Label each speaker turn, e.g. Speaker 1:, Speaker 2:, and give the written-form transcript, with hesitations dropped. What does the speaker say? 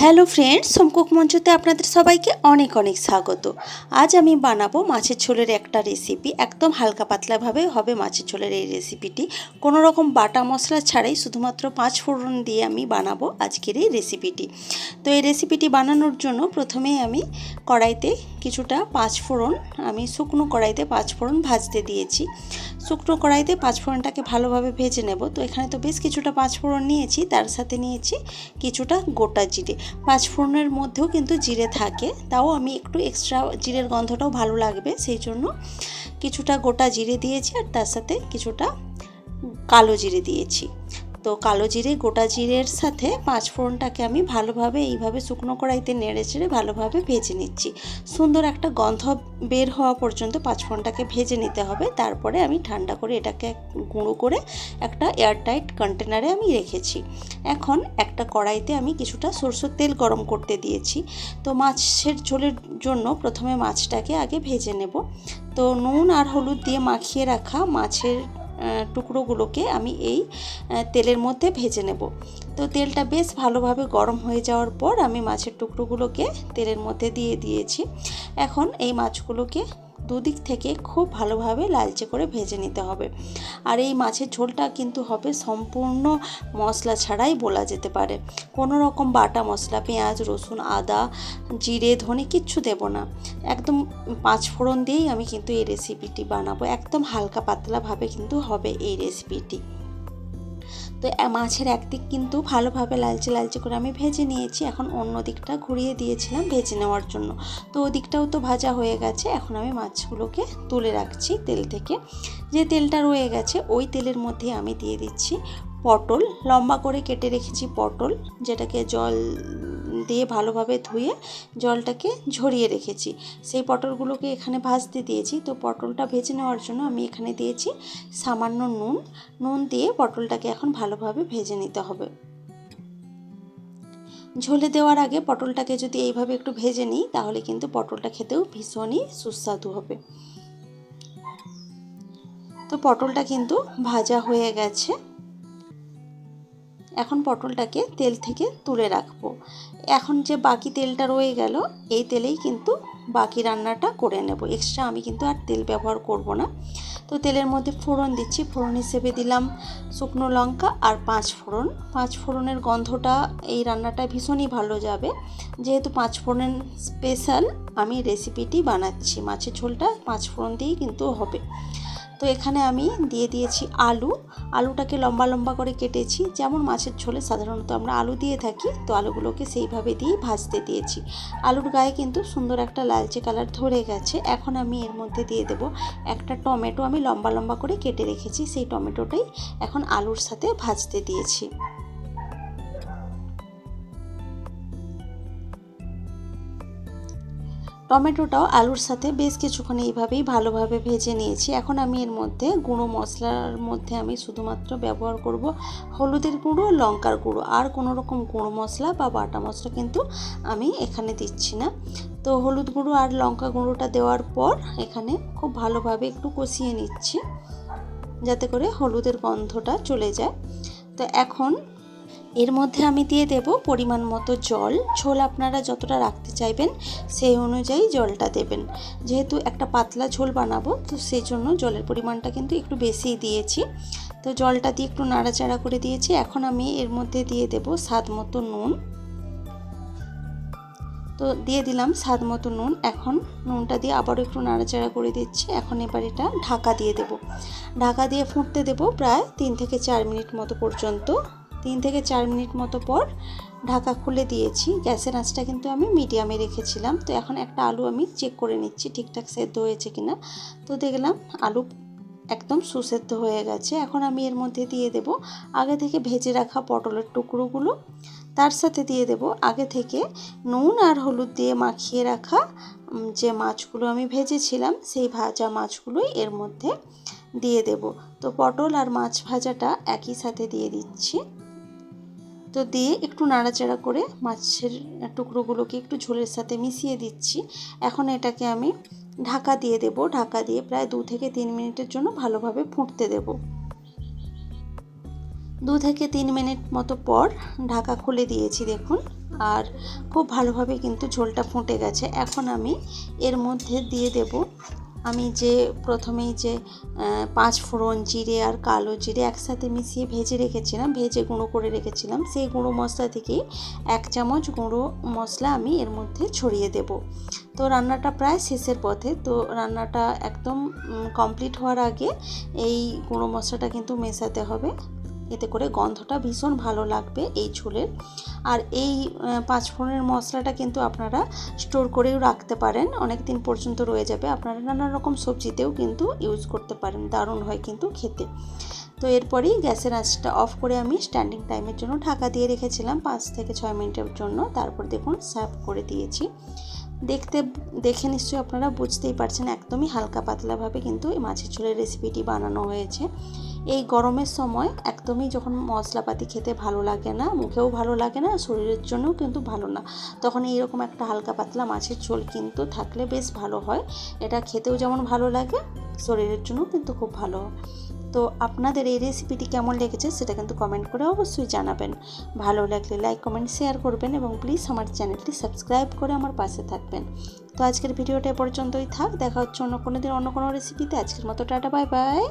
Speaker 1: Hello friends, home cook মঞ্চতে আপনাদের সবাইকে অনেক অনেক স্বাগত। আজ আমি বানাবো মাছের ঝোলের একটা রেসিপি। একদম হালকা পাতলাভাবে হবে মাছের ঝোলের এই রেসিপিটি। কোনো রকম বাটা মশলা ছাড়াই শুধুমাত্র 5 ফোড়ন দিয়ে আমি বানাবো আজকের এই রেসিপিটি। তো এই রেসিপিটি বানানোর জন্য প্রথমেই আমি কড়াইতে কিছুটা 5 ফোড়ন, আমি শুকনো কড়াইতে 5 ফোড়ন ভাজতে দিয়েছি। শুকনো কড়াইতে 5 ফোড়নটাকে ভালোভাবে ভেজে নেব। তো এখানে তো বেশ কিছুটা 5 ফোড়ন নিয়েছি, তার সাথে নিয়েছি কিছুটা গোটা জিরে। 5 ফোড়নের মধ্যেও কিন্তু জিরে থাকে, তাও আমি একটু এক্সট্রা জিরের গন্ধটাও ভালো লাগবে সেই জন্য কিছুটা গোটা জিরে দিয়েছি, আর তার সাথে কিছুটা কালো জিরে দিয়েছি। তো কালো জিরে গোটা জিরের সাথে 5 ফোড়নটাকে আমি ভালোভাবে এইভাবে শুকনো কড়াইতে নেড়ে চেড়ে ভালোভাবে ভেজে নিচ্ছি। সুন্দর একটা গন্ধ বের হওয়া পর্যন্ত 5 ফোড়নটাকে ভেজে নিতে হবে। তারপরে আমি ঠান্ডা করে এটাকে গুঁড়ো করে একটা এয়ারটাইট কন্টেনারে আমি রেখেছি। এখন একটা কড়াইতে আমি কিছুটা সরষের তেল গরম করতে দিয়েছি। তো মাছের ঝোলের জন্য প্রথমে মাছটাকে আগে ভেজে নেব। তো নুন আর হলুদ দিয়ে মাখিয়ে রাখা মাছের টুকরোগুলোকে আমি এই তেলের মধ্যে ভেজে নেব। তো তেলটা বেশ ভালোভাবে গরম হয়ে যাওয়ার পর আমি মাছের টুকরোগুলোকে তেলের মধ্যে দিয়ে দিয়েছি। এখন এই মাছগুলোকে দুদিক থেকে খুব ভালোভাবে লালচে করে ভেজে নিতে হবে। আর এই মাছের ঝোলটা কিন্তু হবে সম্পূর্ণ মশলা ছাড়াই বলা যেতে পারে। কোনো রকম বাটা মশলা, পেঁয়াজ, রসুন, আদা, জিরে, ধনে কিচ্ছু দেব না। একদম 5 ফোড়ন দিয়েই আমি কিন্তু এই রেসিপিটি বানাবো। একদম হালকা পাতলাভাবে কিন্তু হবে এই রেসিপিটি। তো মাছের একদিক কিন্তু ভালোভাবে লালচে লালচে করে আমি ভেজে নিয়েছি। এখন অন্য দিকটা ঘুরিয়ে দিয়েছিলাম ভেজে নেওয়ার জন্য। তো ওদিকটাও তো ভাজা হয়ে গেছে। এখন আমি মাছগুলোকে তুলে রাখছি তেল থেকে। যে তেলটা রয়ে গেছে ওই তেলের মধ্যে আমি দিয়ে দিচ্ছি পটল। লম্বা করে কেটে রেখেছি পটল, যেটাকে জল দিয়ে ভালোভাবে ধুয়ে জলটাকে ঝরিয়ে রেখেছি। সেই পটলগুলোকে এখানে ভাজতে দিয়েছি। তো পটলটা ভেজে নেওয়ার জন্য আমি এখানে দিয়েছি সামান্য নুন দিয়ে পটলটাকে এখন ভালোভাবে ভেজে নিতে হবে। ঝোলে দেওয়ার আগে পটলটাকে যদি এইভাবে একটু ভেজে নিই তাহলে কিন্তু পটলটা খেতেও ভীষণই সুস্বাদু হবে। তো পটলটা কিন্তু ভাজা হয়ে গেছে। এখন পটলটাকে তেল থেকে তুলে রাখবো। এখন যে বাকি তেলটা রয়ে গেল এই তেলেই কিন্তু বাকি রান্নাটা করে নেব। এক্সট্রা আমি কিন্তু আর তেল ব্যবহার করব না। তো তেলের মধ্যে ফোড়ন দিচ্ছি। ফোড়ন হিসেবে দিলাম শুকনো লঙ্কা আর 5 ফোড়ন। 5 ফোড়নের গন্ধটা এই রান্নাটায় ভীষণই ভালো যাবে। যেহেতু 5 ফোড়ন স্পেশাল আমি রেসিপিটি বানাচ্ছি, মাছের ঝোলটা 5 ফোড়ন দিয়েই কিন্তু হবে। তো এখানে আমি দিয়ে দিয়েছি আলুটাকে লম্বা লম্বা করে কেটেছি। যেমন মাছের ঝোলে সাধারণত আমরা আলু দিয়ে থাকি, তো আলুগুলোকে সেইভাবে দিয়ে ভাজতে দিয়েছি। আলুর গায়ে কিন্তু সুন্দর একটা লালচে কালার ধরে গেছে। এখন আমি এর মধ্যে দিয়ে দেব একটা টমেটো, আমি লম্বা লম্বা করে কেটে রেখেছি। সেই টমেটোটাই এখন আলুর সাথে ভাজতে দিয়েছি। টমেটোটাও আলুর সাথে বেশ কিছুক্ষণ এইভাবেই ভালোভাবে ভেজে নিয়েছি। এখন আমি এর মধ্যে গুঁড়ো মশলার মধ্যে আমি শুধুমাত্র ব্যবহার করব হলুদের গুঁড়ো, লঙ্কার গুঁড়ো। আর কোনো রকম গুঁড়ো মশলা বা বাটা মশলা কিন্তু আমি এখানে দিচ্ছি না। তো হলুদ গুঁড়ো আর লঙ্কা গুঁড়োটা দেওয়ার পর এখানে খুব ভালোভাবে একটু কষিয়ে নিচ্ছি যাতে করে হলুদের গন্ধটা চলে যায়। তো এখন এর মধ্যে আমি দিয়ে দেব পরিমাণ মতো জল। ঝোল আপনারা যতটা রাখতে চাইবেন সেই অনুযায়ী জলটা দেবেন। যেহেতু একটা পাতলা ঝোল বানাবো তো সেই জন্য জলের পরিমাণটা কিন্তু একটু বেশিই দিয়েছি। তো জলটা দিয়ে একটু নাড়াচাড়া করে দিয়েছি। এখন আমি এর মধ্যে দিয়ে দেব স্বাদ মতো নুন। তো দিয়ে দিলাম স্বাদ মতো নুন। এখন নুনটা দিয়ে আবারও একটু নাড়াচাড়া করে দিচ্ছি। এখন এবার এটা ঢাকা দিয়ে দেব। ঢাকা দিয়ে ফুটতে দেব প্রায় 3 থেকে 4 মিনিট মতো পর্যন্ত। 3 থেকে 4 মিনিট মতো পর ঢাকা খুলে দিয়েছি। গ্যাসের আঁচটা কিন্তু আমি মিডিয়ামে রেখেছিলাম। তো এখন একটা আলু আমি চেক করে নিচ্ছি ঠিকঠাক সেদ্ধ হয়েছে কিনা। তো দেখলাম আলু একদম সুসেদ্ধ হয়ে গেছে। এখন আমি এর মধ্যে দিয়ে দেব আগে থেকে ভেজে রাখা পটলের টুকরোগুলো। তার সাথে দিয়ে দেব আগে থেকে নুন আর হলুদ দিয়ে মাখিয়ে রাখা যে মাছগুলো আমি ভেজেছিলাম সেই ভাজা মাছগুলোই এর মধ্যে দিয়ে দেব। তো পটল আর মাছ ভাজাটা একই সাথে দিয়ে দিচ্ছি। তো দিয়ে একটু নাড়াচাড়া করে মাছের টুকরোগুলোকে একটু ঝোলের সাথে মিশিয়ে দিচ্ছি। এখন এটাকে আমি ঢাকা দিয়ে দেব। ঢাকা দিয়ে প্রায় 2 থেকে 3 মিনিটের জন্য ভালোভাবে ফুটতে দেব। 2 থেকে 3 মিনিট মতো পর ঢাকা খুলে দিয়েছি। দেখুন আর খুব ভালোভাবে কিন্তু ঝোলটা ফুটে গেছে। এখন আমি এর মধ্যে দিয়ে দেব আমি যে প্রথমেই যে 5 ফোড়ন, জিরে আর কালো জিরে একসাথে মিশিয়ে ভেজে রেখেছিলাম, ভেজে গুঁড়ো করে রেখেছিলাম, সেই গুঁড়ো মশলা থেকেই 1 চামচ গুঁড়ো মশলা আমি এর মধ্যে ছড়িয়ে দেব। তো রান্নাটা প্রায় শেষের পথে, তো রান্নাটা একদম কমপ্লিট হওয়ার আগে এই গুঁড়ো মশলাটা কিন্তু মেশাতে হবে, এতে করে গন্ধটা ভীষণ ভালো লাগবে এই ঝোলের। আর এই 5 ফোড়নের মশলাটা কিন্তু আপনারা স্টোর করেও রাখতে পারেন, অনেক দিন পর্যন্ত রয়ে যাবে। আপনারা নানা রকম সবজিতেও কিন্তু ইউজ করতে পারেন, দারুণ হয় কিন্তু খেতে। তো এরপরেই গ্যাসের আঁচটা অফ করে আমি স্ট্যান্ডিং টাইমের জন্য ঢাকা দিয়ে রেখেছিলাম 5 থেকে 6 মিনিটের জন্য। তারপর দেখুন সার্ভ করে দিয়েছি। দেখে নিশ্চয়ই আপনারা বুঝতেই পারছেন একদমই হালকা পাতলাভাবে কিন্তু এই মাছের ঝোলের রেসিপিটি বানানো হয়েছে। এই গরমের সময় একদমই যখন মশলাপাতি খেতে ভালো লাগে না, মুখেও ভালো লাগে না, শরীরের জন্যও কিন্তু ভালো না, তখন এইরকম একটা হালকা পাতলা মাছের ঝোল কিন্তু থাকলে বেশ ভালো হয়। এটা খেতেও যেমন ভালো লাগে, শরীরের জন্যও কিন্তু খুব ভালো। তো আপনাদের এই রেসিপিটি কেমন লেগেছে সেটা কিন্তু কমেন্ট করে অবশ্যই জানাবেন। ভালো লাগলে লাইক, কমেন্ট, শেয়ার করবেন এবং প্লিজ আমার চ্যানেলটি সাবস্ক্রাইব করে আমার পাশে থাকবেন। তো আজকের ভিডিওটা এ পর্যন্তই থাক, দেখা হচ্ছে অন্য কোনো দিন অন্য কোনো রেসিপিতে। আজকের মতো টাটা, বাই বাই।